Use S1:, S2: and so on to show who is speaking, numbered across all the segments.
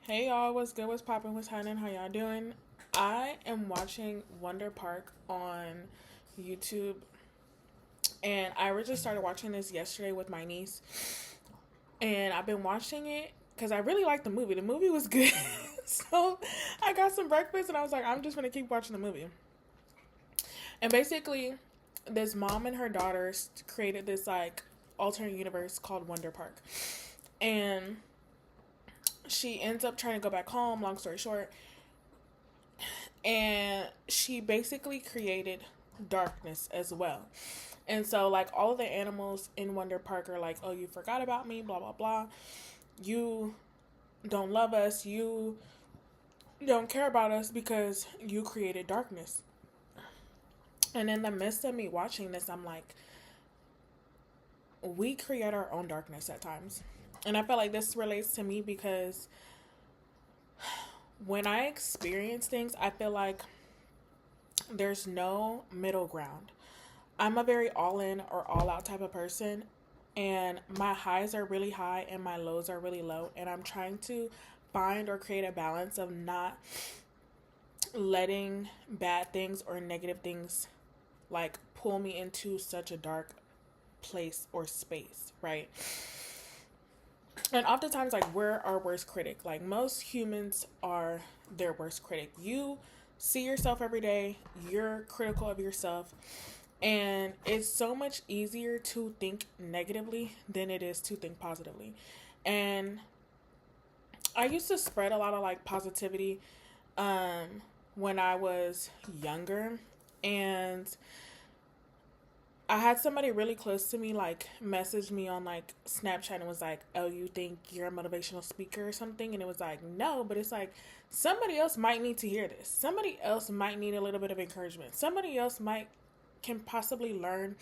S1: Hey y'all, what's good? What's poppin'? What's happening? How y'all doing? I am watching Wonder Park on YouTube, and I originally started watching this yesterday with my niece, and I've been watching it because I really liked the movie. The movie was good, so I got some breakfast, and I was like, I'm just gonna keep watching the movie. And basically, this mom and her daughters created this like alternate universe called Wonder Park, and she ends up trying to go back home, long story short, and she basically created darkness as well. And so, like, all of the animals in Wonder Park are like, oh, you forgot about me, blah, blah, blah. You don't love us. You don't care about us because you created darkness. And in the midst of me watching this, I'm like, we create our own darkness at times. And I feel like this relates to me because when I experience things, I feel like there's no middle ground. I'm a very all in or all out type of person, and my highs are really high and my lows are really low. And I'm trying to find or create a balance of not letting bad things or negative things like pull me into such a dark place or space, right? And oftentimes, like, we're our worst critic. Like, most humans are their worst critic. You see yourself every day, you're critical of yourself, and it's so much easier to think negatively than it is to think positively. And I used to spread a lot of like positivity when I was younger, and I had somebody really close to me like message me on like Snapchat and was like, "Oh, you think you're a motivational speaker or something?" And it was like, "No," but it's like somebody else might need to hear this. Somebody else might need a little bit of encouragement. Somebody else might can possibly learn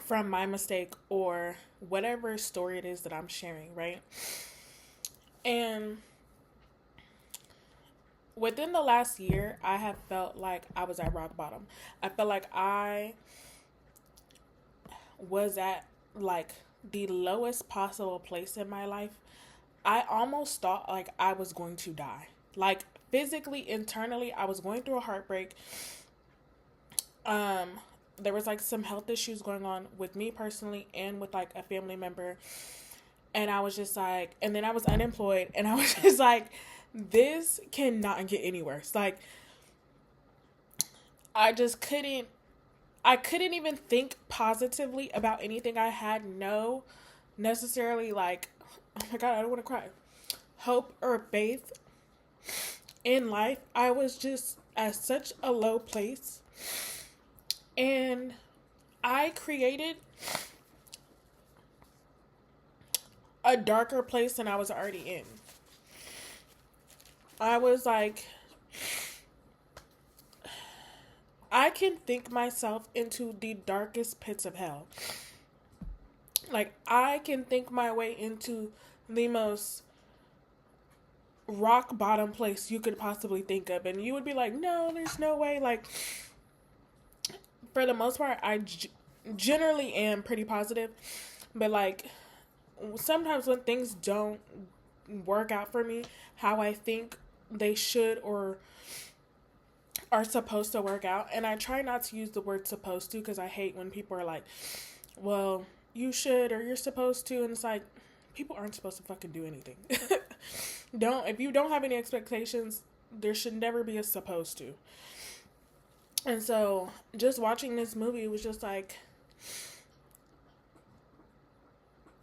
S1: from my mistake or whatever story it is that I'm sharing, right? And within the last year, I have felt like I was at rock bottom. I felt like I was at like the lowest possible place in my life. I almost thought like I was going to die. Like physically, internally, I was going through a heartbreak. Um there was like some health issues going on with me personally and with like a family member. And I was just like, and then I was unemployed and I was just like, this cannot get any worse. Like I just couldn't I couldn't even think positively about anything. I had no necessarily like, oh my God, I don't want to cry, hope or faith in life. I was just at such a low place. And I created a darker place than I was already in. I was like, I can think myself into the darkest pits of hell. Like, I can think my way into the most rock bottom place you could possibly think of. And you would be like, no, there's no way. Like, for the most part, I generally am pretty positive. But, like, sometimes when things don't work out for me how I think they should or are supposed to work out, and I try not to use the word supposed to because I hate when people are like, well, you should or you're supposed to, and it's like, people aren't supposed to fucking do anything. If you don't have any expectations, there should never be a supposed to. And so just watching this movie was just like,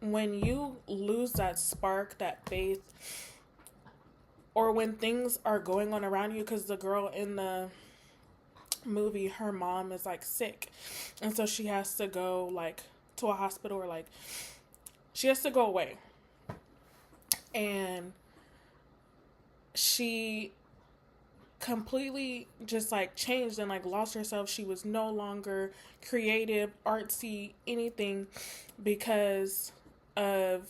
S1: when you lose that spark, that faith, or when things are going on around you, because the girl in the movie, her mom is like sick, and so she has to go like to a hospital, or like she has to go away, and she completely just like changed and like lost herself. She was no longer creative, artsy, anything, because of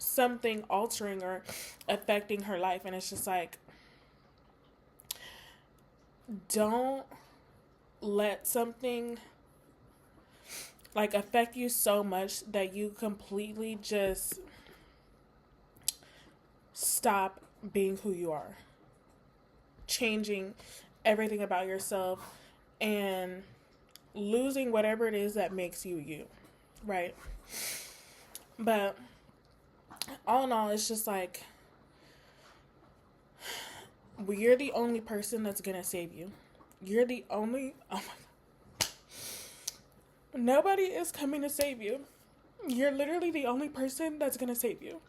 S1: something altering or affecting her life. And it's just like, don't let something like affect you so much that you completely just stop being who you are, changing everything about yourself, and losing whatever it is that makes you you, right? But all in all, it's just like, you're the only person that's gonna save you. You're the only, oh my God. Nobody is coming to save you. You're literally the only person that's gonna save you.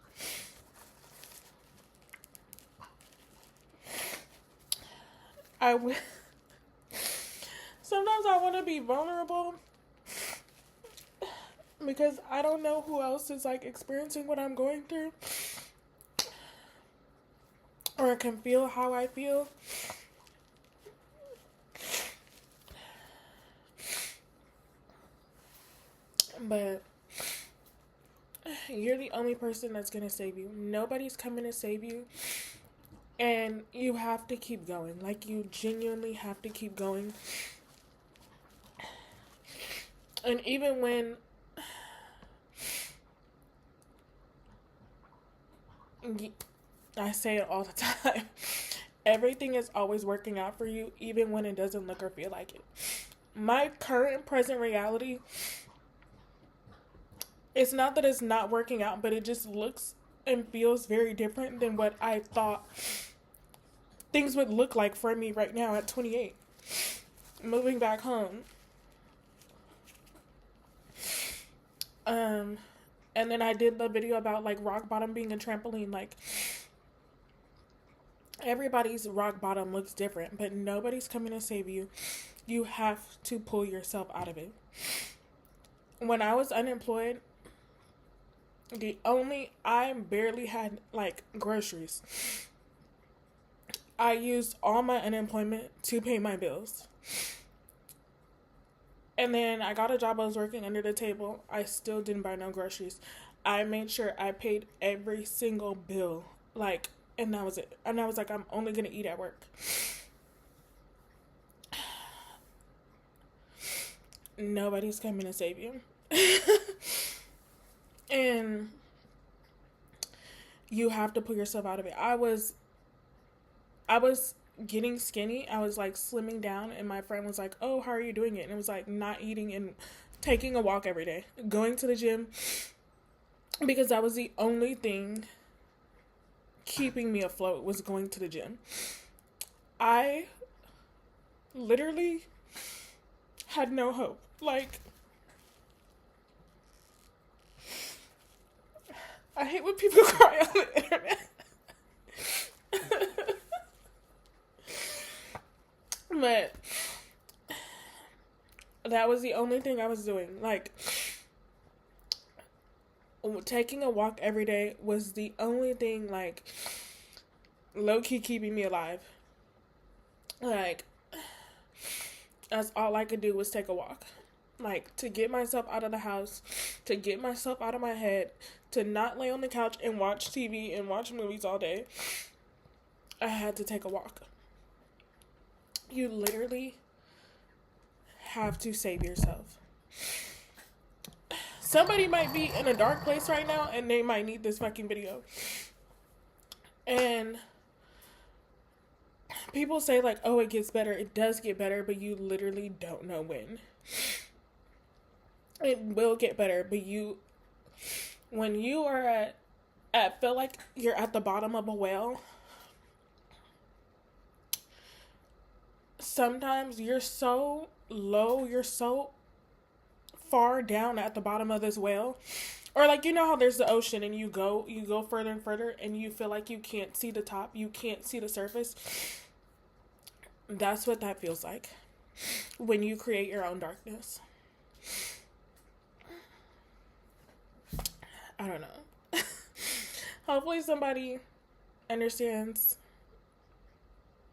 S1: Sometimes I want to be vulnerable because I don't know who else is like experiencing what I'm going through or can feel how I feel. But you're the only person that's going to save you. Nobody's coming to save you. And you have to keep going. Like, you genuinely have to keep going. And even when I say it all the time, everything is always working out for you, even when it doesn't look or feel like it. My current present reality, it's not that it's not working out, but it just looks and feels very different than what I thought things would look like for me right now at 28. Moving back home. And then I did the video about like rock bottom being a trampoline. Like, everybody's rock bottom looks different, but nobody's coming to save you. You have to pull yourself out of it. When I was unemployed, I barely had like groceries. I used all my unemployment to pay my bills. And then I got a job. I was working under the table. I still didn't buy no groceries. I made sure I paid every single bill. Like, and that was it. And I was like, I'm only going to eat at work. Nobody's coming to save you. And you have to pull yourself out of it. I was getting skinny. I was like slimming down, and my friend was like, oh, how are you doing it? And it was like not eating and taking a walk every day, going to the gym, because that was the only thing keeping me afloat, was going to the gym. I literally had no hope. Like, I hate when people cry on the internet. But that was the only thing I was doing. Like, taking a walk every day was the only thing, like, low-key keeping me alive. Like, that's all I could do was take a walk. Like, to get myself out of the house, to get myself out of my head, to not lay on the couch and watch TV and watch movies all day, I had to take a walk. You literally have to save yourself. Somebody might be in a dark place right now and they might need this fucking video. And people say like, oh, it gets better. It does get better, but you literally don't know when. It will get better, but when you are feel like you're at the bottom of a well, sometimes you're so low, you're so far down at the bottom of this well, or like, you know how there's the ocean and you go further and further and you feel like you can't see the top, you can't see the surface. That's what that feels like when you create your own darkness. I don't know. Hopefully somebody understands,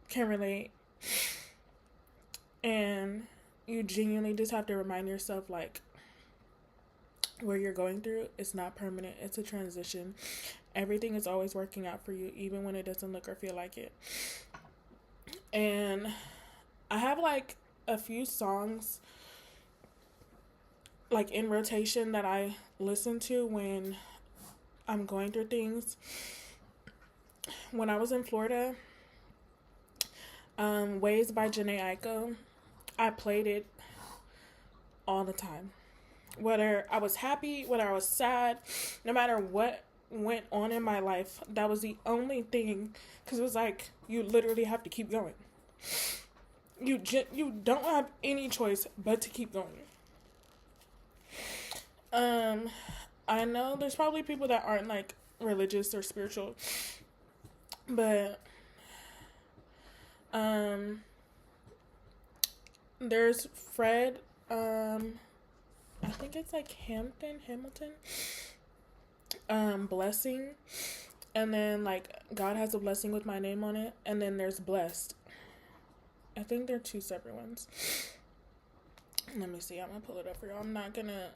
S1: can relate. And you genuinely just have to remind yourself, like, where you're going through, it's not permanent. It's a transition. Everything is always working out for you, even when it doesn't look or feel like it. And I have, like, a few songs, like, in rotation that I listen to when I'm going through things. when I was in Florida, Ways by Janae Aiko, I played it all the time. Whether I was happy, whether I was sad, no matter what went on in my life, that was the only thing. Because it was like, you literally have to keep going. You don't have any choice but to keep going. I know there's probably people that aren't like religious or spiritual, but there's Fred, I think it's like Hamilton, Blessing, and then like God Has a Blessing with My Name on it, and then there's Blessed. I think they're two separate ones. Let me see. I'm gonna pull it up for y'all. I'm not gonna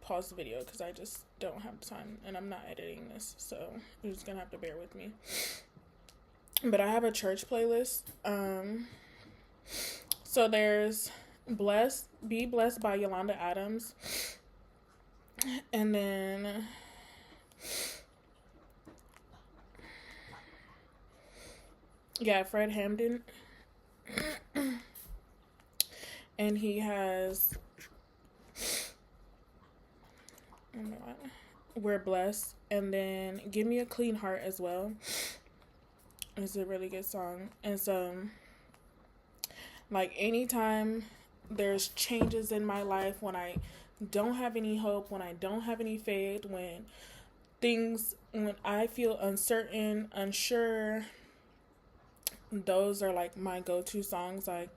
S1: pause the video because I just don't have time and I'm not editing this, so you're just gonna have to bear with me. But I have a church playlist. So there's Be Blessed by Yolanda Adams, and then Fred Hampton. And he has We're Blessed, and then Give Me a Clean Heart as well. It's a really good song. And so, like, anytime there's changes in my life, when I don't have any hope, when I don't have any faith, when I feel uncertain, unsure, those are like my go-to songs. Like,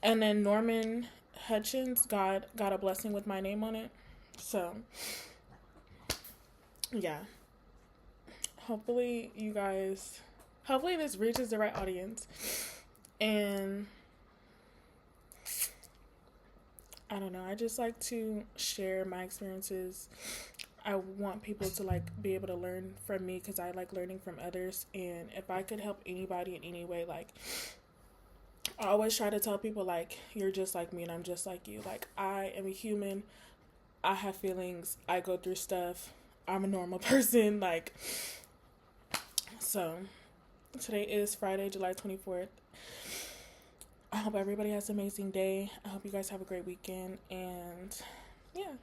S1: and then Norman Hutchins, God Got a Blessing with My Name on it. So yeah, hopefully this reaches the right audience. And I don't know, I just like to share my experiences. I want people to like be able to learn from me because I like learning from others. And if I could help anybody in any way, like, I always try to tell people, like, you're just like me and I'm just like you. Like, I am a human. I have feelings. I go through stuff. I'm a normal person. Like, so today is Friday, July 24th. I hope everybody has an amazing day. I hope you guys have a great weekend. And yeah.